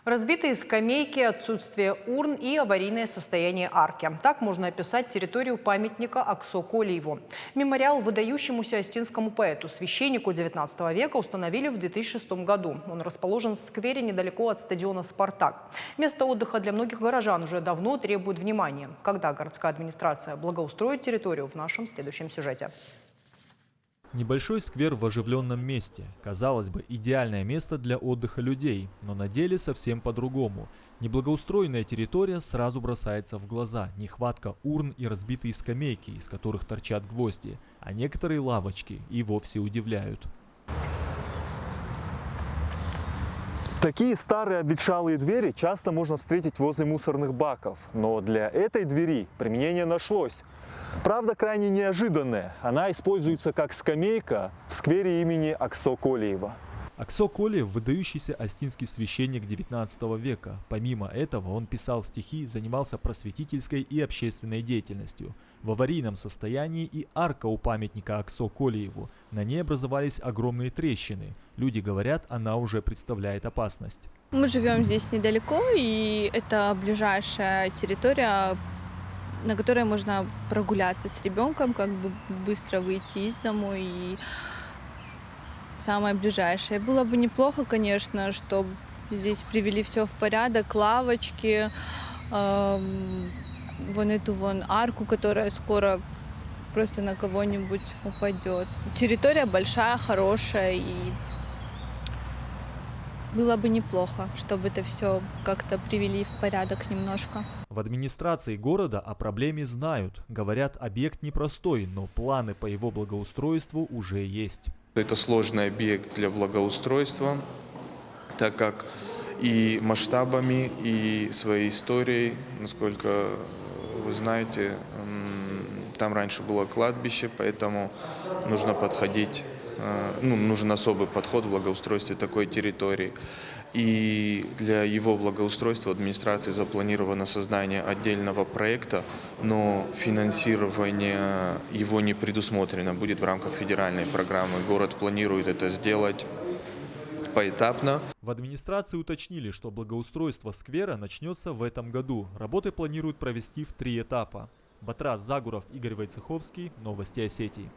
Разбитые скамейки, отсутствие урн и аварийное состояние арки. Так можно описать территорию памятника Аксо Колиеву. Мемориал выдающемуся остинскому поэту, священнику XIX века установили в 2006 году. Он расположен в сквере недалеко от стадиона «Спартак». Место отдыха для многих горожан уже давно требует внимания. Когда городская администрация благоустроит территорию, в нашем следующем сюжете. Небольшой сквер в оживленном месте. Казалось бы, идеальное место для отдыха людей, но на деле совсем по-другому. Неблагоустроенная территория сразу бросается в глаза. Нехватка урн и разбитые скамейки, из которых торчат гвозди, а некоторые лавочки и вовсе удивляют. Такие старые обветшалые двери часто можно встретить возле мусорных баков, но для этой двери применение нашлось. Правда, крайне неожиданная. Она используется как скамейка в сквере имени Аксо Колиева. Аксо Колиев – выдающийся остинский священник XIX века. Помимо этого он писал стихи, занимался просветительской и общественной деятельностью. В аварийном состоянии и арка у памятника Аксо Колиеву. На ней образовались огромные трещины. Люди говорят, она уже представляет опасность. Мы живем здесь недалеко, и это ближайшая территория, на которой можно прогуляться с ребенком, как бы быстро выйти из дому, и самое ближайшее. Было бы неплохо, конечно, чтобы здесь привели все в порядок, лавочки, вон эту арку, которая скоро просто на кого-нибудь упадет. Территория большая, хорошая, и было бы неплохо, чтобы это все как-то привели в порядок немножко. В администрации города о проблеме знают. Говорят, объект непростой, но планы по его благоустройству уже есть. Это сложный объект для благоустройства, так как и масштабами, и своей историей, насколько вы знаете, там раньше было кладбище, поэтому нужно подходить, нужен особый подход в благоустройстве такой территории. И для его благоустройства администрацией запланировано создание отдельного проекта, но финансирование его не предусмотрено, будет в рамках федеральной программы. Город планирует это сделать поэтапно. В администрации уточнили, что благоустройство сквера начнется в этом году. Работы планируют провести в 3 этапа. Батрас Загуров, Игорь Войцеховский. Новости Осетии.